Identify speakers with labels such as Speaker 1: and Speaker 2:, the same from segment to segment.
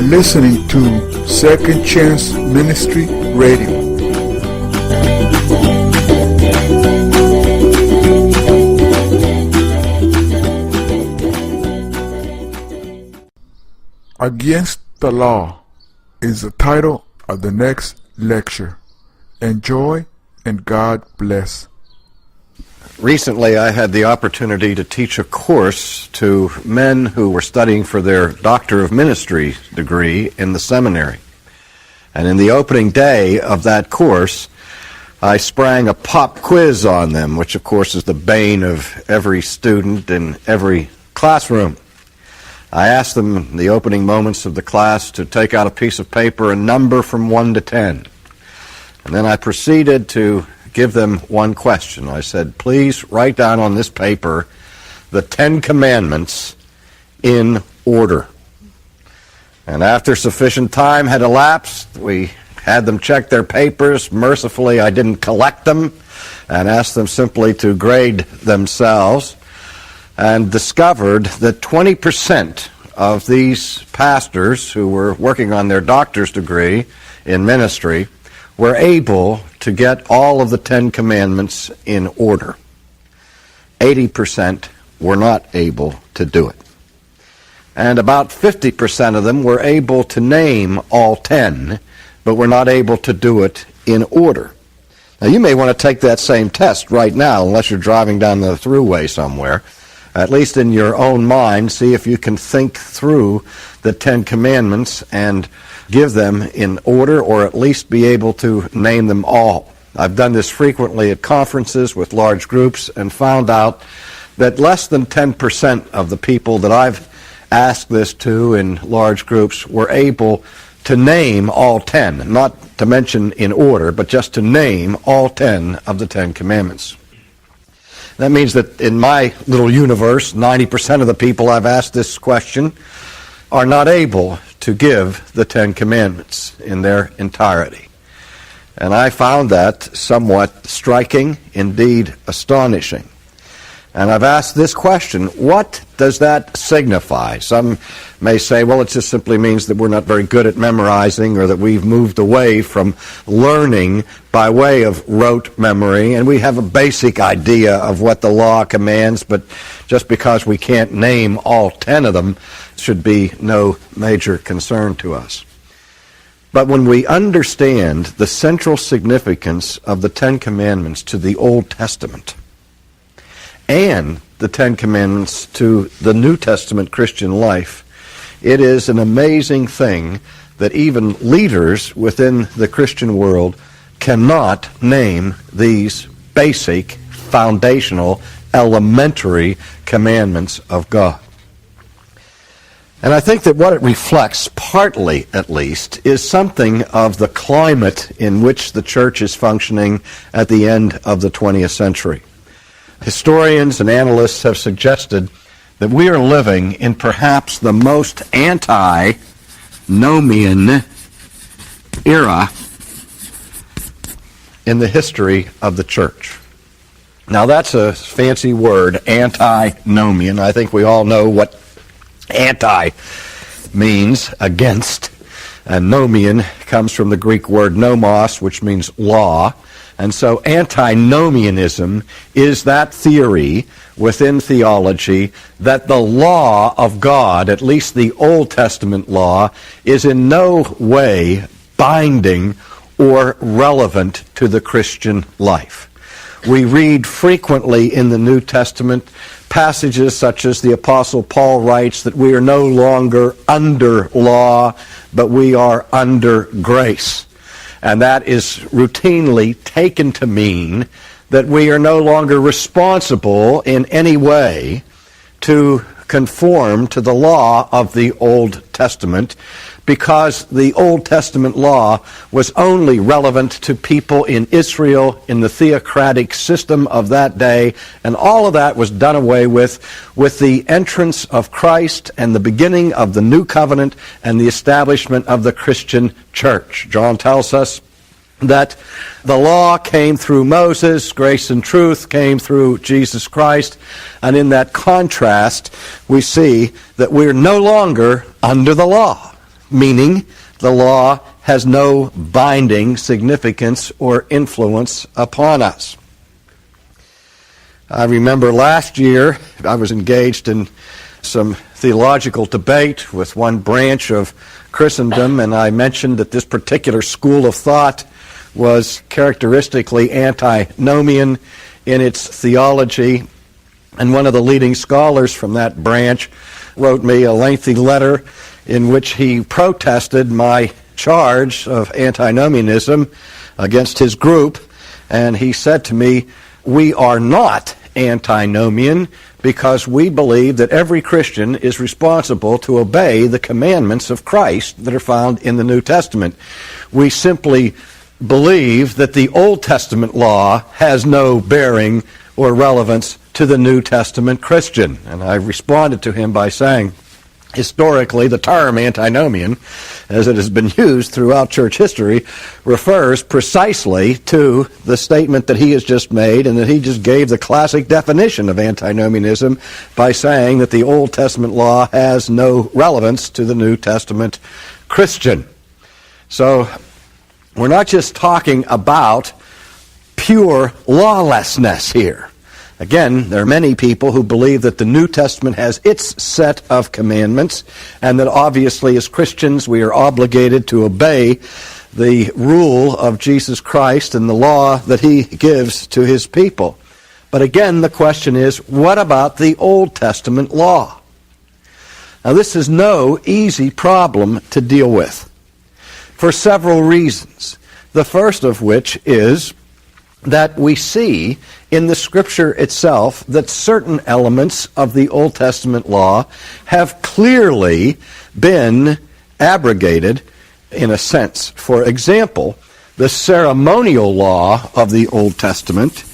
Speaker 1: listening to Second Chance Ministry Radio. Against the Law is the title of the next lecture. Enjoy and God bless.
Speaker 2: Recently, I had the opportunity to teach a course to men who were studying for their Doctor of Ministry degree in the seminary. And in the opening day of that course, I sprang a pop quiz on them, which of course is the bane of every student in every classroom. I asked them in the opening moments of the class to take out a piece of paper and number from 1 to 10. And then I proceeded to give them one question. I said, please write down on this paper the 10 Commandments in order. And after sufficient time had elapsed, we had them check their papers. Mercifully, I didn't collect them and asked them simply to grade themselves, and discovered that 20% of these pastors who were working on their doctor's degree in ministry were able to get all of the 10 Commandments in order. 80% were not able to do it. And about 50% of them were able to name all 10, but were not able to do it in order. Now, you may want to take that same test right now, unless you're driving down the thruway somewhere. At least in your own mind, see if you can think through the 10 Commandments and give them in order, or at least be able to name them all. I've done this frequently at conferences with large groups and found out that less than 10% of the people that I've asked this to in large groups were able to name all 10, not to mention in order, but just to name all 10 of the 10 Commandments. That means that in my little universe, 90% of the people I've asked this question are not able to give the 10 Commandments in their entirety. And I found that somewhat striking, indeed astonishing. And I've asked this question, what does that signify? Some may say, well, it just simply means that we're not very good at memorizing, or that we've moved away from learning by way of rote memory, and we have a basic idea of what the law commands, but just because we can't name all 10 of them should be no major concern to us. But when we understand the central significance of the 10 Commandments to the Old Testament, and the 10 Commandments to the New Testament Christian life, it is an amazing thing that even leaders within the Christian world cannot name these basic, foundational, elementary commandments of God. And I think that what it reflects, partly at least, is something of the climate in which the church is functioning at the end of the 20th century. Historians and analysts have suggested that we are living in perhaps the most antinomian era in the history of the church. Now, that's a fancy word, antinomian. I think we all know what anti means, against. And nomian comes from the Greek word nomos, which means law. And so antinomianism is that theory within theology that the law of God, at least the Old Testament law, is in no way binding or relevant to the Christian life. We read frequently in the New Testament passages such as the Apostle Paul writes that we are no longer under law, but we are under grace. And that is routinely taken to mean that we are no longer responsible in any way to conform to the law of the Old Testament, because the Old Testament law was only relevant to people in Israel in the theocratic system of that day, and all of that was done away with the entrance of Christ and the beginning of the New Covenant and the establishment of the Christian church. John tells us that the law came through Moses, grace and truth came through Jesus Christ, and in that contrast we see that we're no longer under the law. meaning the law has no binding significance or influence upon us. I remember last year I was engaged in some theological debate with one branch of Christendom, and I mentioned that this particular school of thought was characteristically antinomian in its theology, and one of the leading scholars from that branch wrote me a lengthy letter in which he protested my charge of antinomianism against his group, and he said to me, "We are not antinomian because we believe that every Christian is responsible to obey the commandments of Christ that are found in the New Testament. We simply believe that the Old Testament law has no bearing or relevance to the New Testament Christian." And I responded to him by saying, historically, the term antinomian, as it has been used throughout church history, refers precisely to the statement that he has just made, and that he just gave the classic definition of antinomianism by saying that the Old Testament law has no relevance to the New Testament Christian. So we're not just talking about pure lawlessness here. Again, there are many people who believe that the New Testament has its set of commandments, and that obviously as Christians we are obligated to obey the rule of Jesus Christ and the law that he gives to his people. But again, the question is, what about the Old Testament law? Now, this is no easy problem to deal with for several reasons. The first of which is that we see in the Scripture itself that certain elements of the Old Testament law have clearly been abrogated in a sense. For example, the ceremonial law of the Old Testament,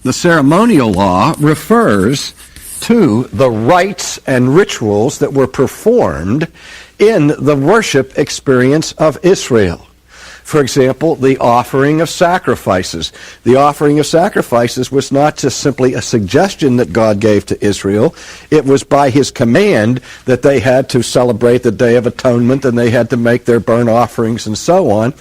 Speaker 2: the ceremonial law refers to the rites and rituals that were performed in the worship experience of Israel. For example, the offering of sacrifices. The offering of sacrifices was not just simply a suggestion that God gave to Israel. It was by his command that they had to celebrate the Day of Atonement, and they had to make their burnt offerings and so on.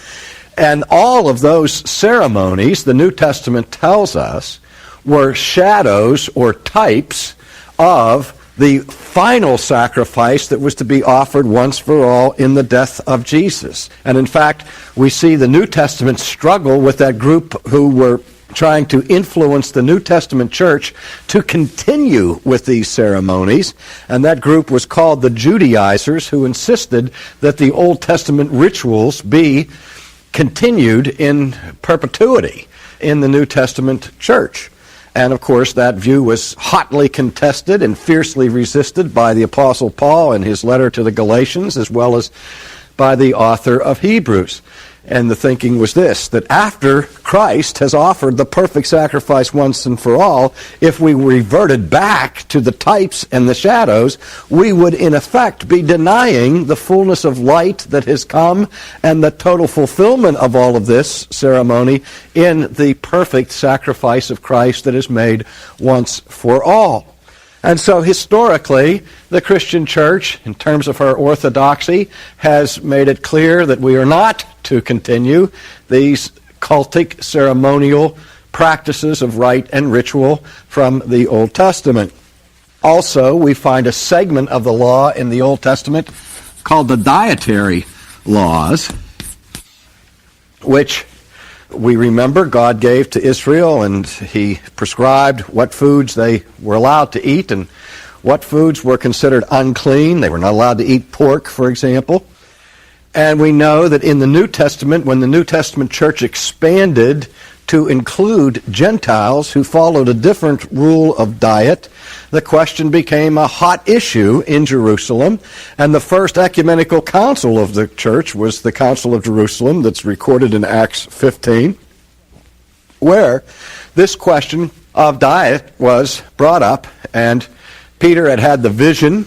Speaker 2: And all of those ceremonies, the New Testament tells us, were shadows or types of the final sacrifice that was to be offered once for all in the death of Jesus. And in fact, we see the New Testament struggle with that group who were trying to influence the New Testament church to continue with these ceremonies. And that group was called the Judaizers, who insisted that the Old Testament rituals be continued in perpetuity in the New Testament church. And of course, that view was hotly contested and fiercely resisted by the Apostle Paul in his letter to the Galatians, as well as by the author of Hebrews. And the thinking was this, that after Christ has offered the perfect sacrifice once and for all, if we reverted back to the types and the shadows, we would in effect be denying the fullness of light that has come and the total fulfillment of all of this ceremony in the perfect sacrifice of Christ that is made once for all. And so historically, the Christian church, in terms of her orthodoxy, has made it clear that we are not to continue these cultic ceremonial practices of rite and ritual from the Old Testament. Also, we find a segment of the law in the Old Testament called the dietary laws, which we remember God gave to Israel, and he prescribed what foods they were allowed to eat and what foods were considered unclean. They were not allowed to eat pork, for example. And we know that in the New Testament, when the New Testament church expanded to include Gentiles who followed a different rule of diet, the question became a hot issue in Jerusalem. And the first ecumenical council of the church was the Council of Jerusalem that's recorded in Acts 15, where this question of diet was brought up. And Peter had had the vision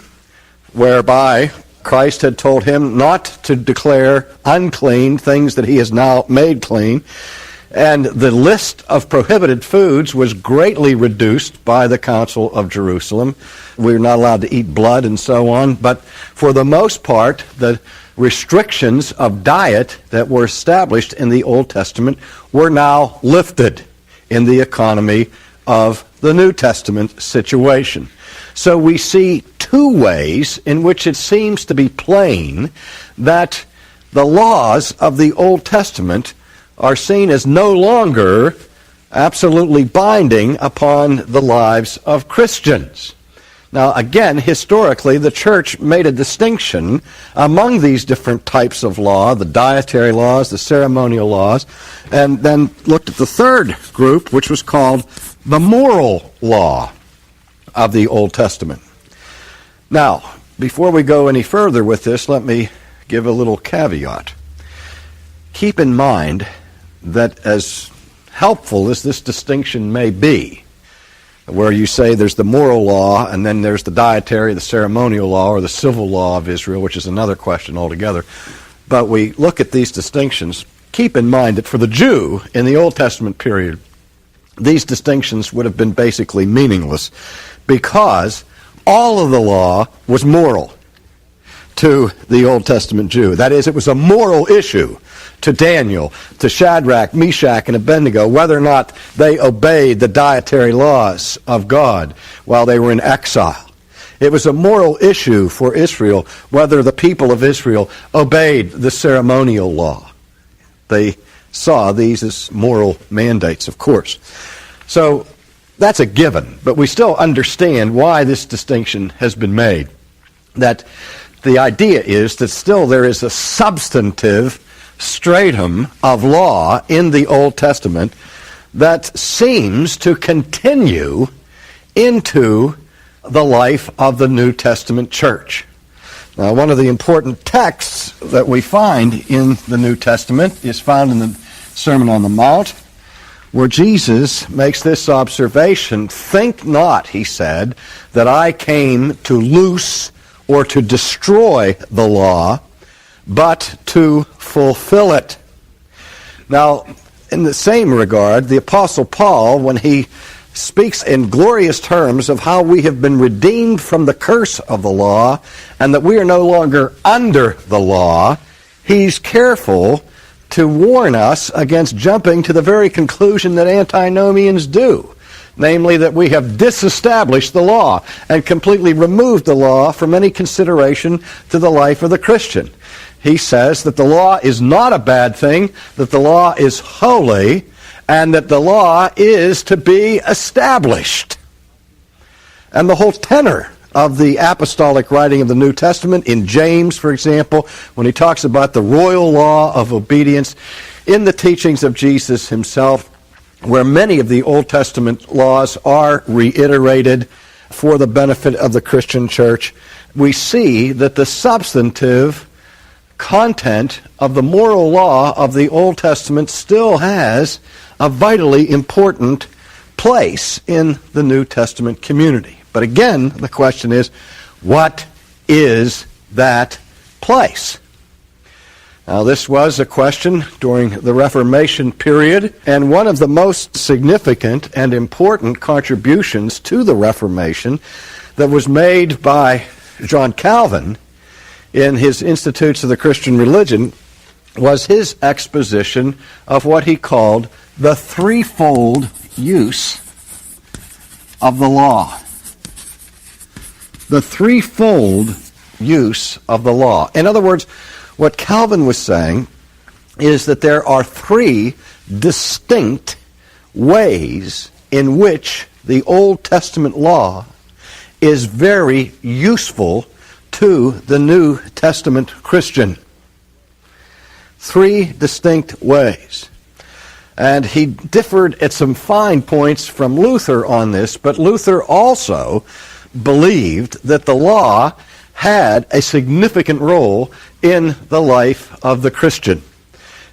Speaker 2: whereby Christ had told him not to declare unclean things that he has now made clean. And the list of prohibited foods was greatly reduced by the Council of Jerusalem. We were not allowed to eat blood and so on, but for the most part, the restrictions of diet that were established in the Old Testament were now lifted in the economy of the New Testament situation. So we see two ways in which it seems to be plain that the laws of the Old Testament are seen as no longer absolutely binding upon the lives of Christians. Now, again, historically, the church made a distinction among these different types of law, the dietary laws, the ceremonial laws, and then looked at the third group, which was called the moral law of the Old Testament. Now, before we go any further with this, let me give a little caveat. Keep in mind that as helpful as this distinction may be, where you say there's the moral law and then there's the dietary, the ceremonial law, or the civil law of Israel, which is another question altogether, but we look at these distinctions, keep in mind that for the Jew in the Old Testament period, these distinctions would have been basically meaningless because all of the law was moral to the Old Testament Jew. That is, it was a moral issue to Daniel, to Shadrach, Meshach, and Abednego, whether or not they obeyed the dietary laws of God while they were in exile. It was a moral issue for Israel whether the people of Israel obeyed the ceremonial law. They saw these as moral mandates, of course. So that's a given, but we still understand why this distinction has been made. That the idea is that still there is a substantive stratum of law in the Old Testament that seems to continue into the life of the New Testament church. Now, one of the important texts that we find in the New Testament is found in the Sermon on the Mount, where Jesus makes this observation, "Think not," he said, "that I came to loose or to destroy the law, but to fulfill it." Now, in the same regard, the Apostle Paul, when he speaks in glorious terms of how we have been redeemed from the curse of the law and that we are no longer under the law, he's careful to warn us against jumping to the very conclusion that antinomians do, namely that we have disestablished the law and completely removed the law from any consideration to the life of the Christian. He says that the law is not a bad thing, that the law is holy, and that the law is to be established. And the whole tenor of the apostolic writing of the New Testament, in James, for example, when he talks about the royal law of obedience, in the teachings of Jesus himself, where many of the Old Testament laws are reiterated for the benefit of the Christian church, we see that the substantive content of the moral law of the Old Testament still has a vitally important place in the New Testament community. But again, the question is, what is that place? Now, this was a question during the Reformation period, and one of the most significant and important contributions to the Reformation that was made by John Calvin in his Institutes of the Christian Religion was his exposition of what he called the threefold use of the law. The threefold use of the law. In other words, what Calvin was saying is that there are three distinct ways in which the Old Testament law is very useful to the New Testament Christian. Three distinct ways. And he differed at some fine points from Luther on this, but Luther also believed that the law had a significant role in the life of the Christian.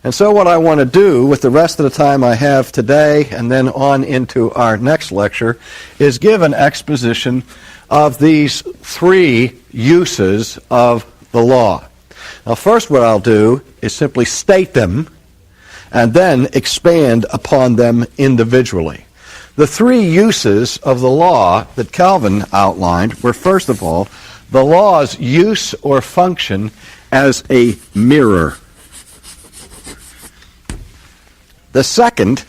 Speaker 2: And so what I want to do with the rest of the time I have today and then on into our next lecture is give an exposition of these three uses of the law. Now, first what I'll do is simply state them, and then expand upon them individually. The three uses of the law that Calvin outlined were, first of all, the law's use or function as a mirror. The second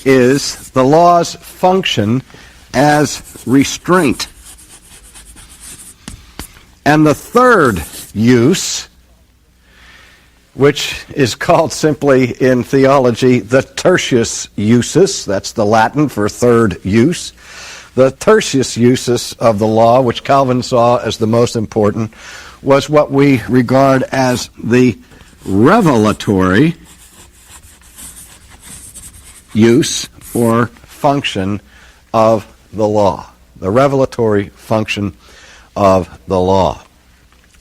Speaker 2: is the law's function as restraint. And the third use, which is called simply in theology the tertius usus, that's the Latin for third use. The tertius usus of the law, which Calvin saw as the most important, was what we regard as the revelatory use or function of the law. The revelatory function of the law.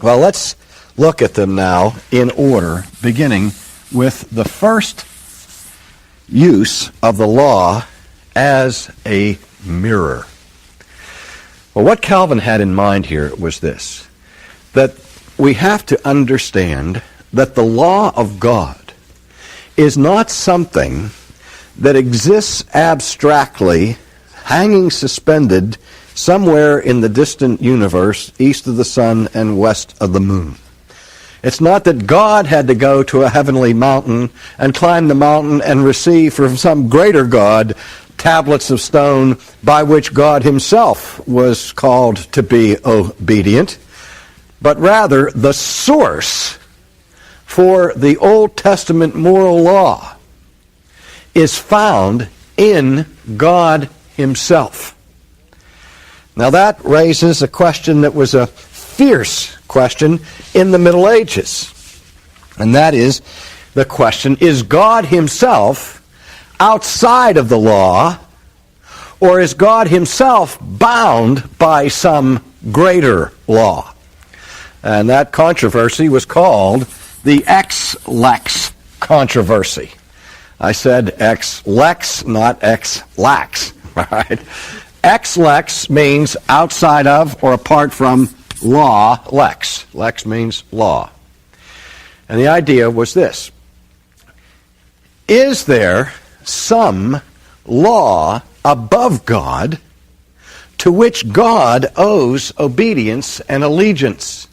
Speaker 2: Well, let's look at them now in order, beginning with the first use of the law as a mirror. Well, what Calvin had in mind here was this, that we have to understand that the law of God is not something that exists abstractly, hanging suspended somewhere in the distant universe, east of the sun and west of the moon. It's not that God had to go to a heavenly mountain and climb the mountain and receive from some greater God tablets of stone by which God himself was called to be obedient, but rather the source for the Old Testament moral law is found in God himself. Now that raises a question that was a fierce question in the Middle Ages. And that is the question, is God himself outside of the law, or is God himself bound by some greater law? And that controversy was called the ex lex controversy. I said ex lex, not ex lax, right? Ex lex means outside of or apart from law. Lex. Lex means law. And the idea was this. Is there some law above God to which God owes obedience and allegiance?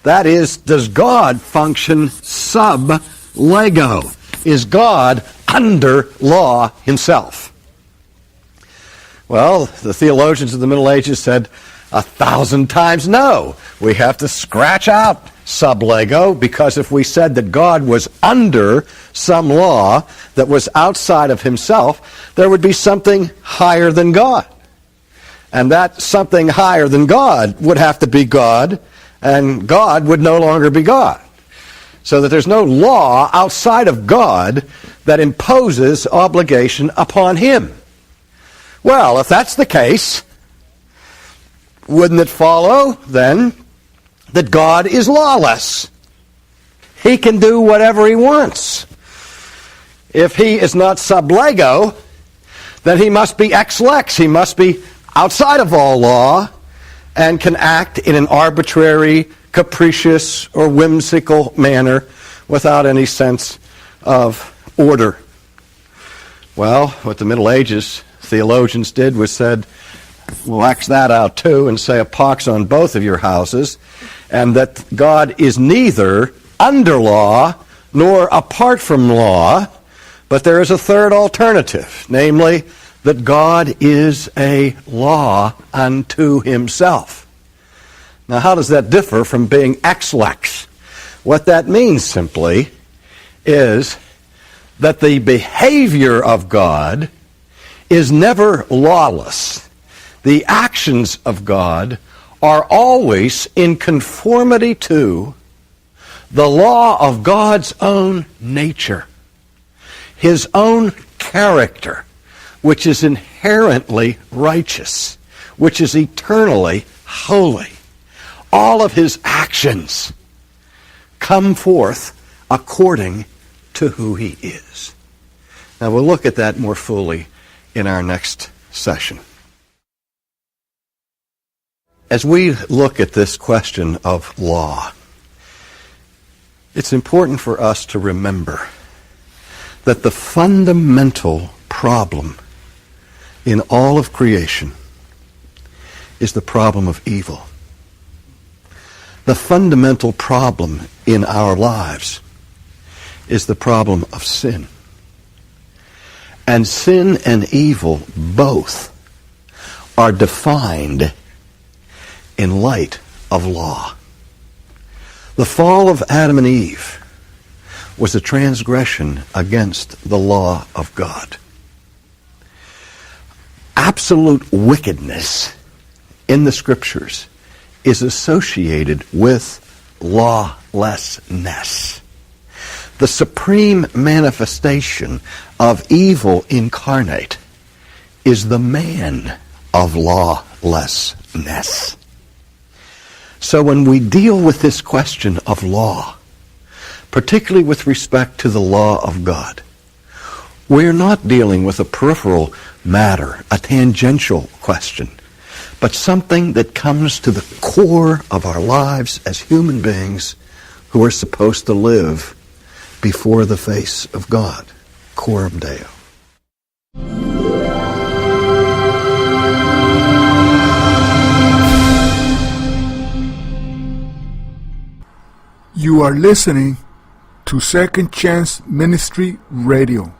Speaker 2: That is, does God function sub lego? Is God under law himself? Well, the theologians of the Middle Ages said 1,000 times no. We have to scratch out sub lego, because if we said that God was under some law that was outside of himself, there would be something higher than God. And that something higher than God would have to be God, and God would no longer be God. So that there's no law outside of God that imposes obligation upon him. Well, if that's the case, wouldn't it follow, then, that God is lawless? He can do whatever he wants. If he is not sub lego, then he must be ex lex. He must be outside of all law and can act in an arbitrary, capricious, or whimsical manner without any sense of order. Well, what the Middle Ages theologians did was said, we'll X that out too and say a pox on both of your houses, and that God is neither under law nor apart from law, but there is a third alternative, namely that God is a law unto himself. Now, how does that differ from being ex lex? What that means simply is that the behavior of God is never lawless. The actions of God are always in conformity to the law of God's own nature, his own character, which is inherently righteous, which is eternally holy. All of his actions come forth according to who he is. Now we'll look at that more fully in our next session. As we look at this question of law, it's important for us to remember that the fundamental problem in all of creation is the problem of evil. The fundamental problem in our lives is the problem of sin. And sin and evil both are defined in light of law. The fall of Adam and Eve was a transgression against the law of God. Absolute wickedness in the Scriptures is associated with lawlessness. The supreme manifestation of evil incarnate is the man of lawlessness. So when we deal with this question of law, particularly with respect to the law of God, we're not dealing with a peripheral matter, a tangential question, but something that comes to the core of our lives as human beings who are supposed to live before the face of God. Coram Deo.
Speaker 1: You are listening to Second Chance Ministry Radio.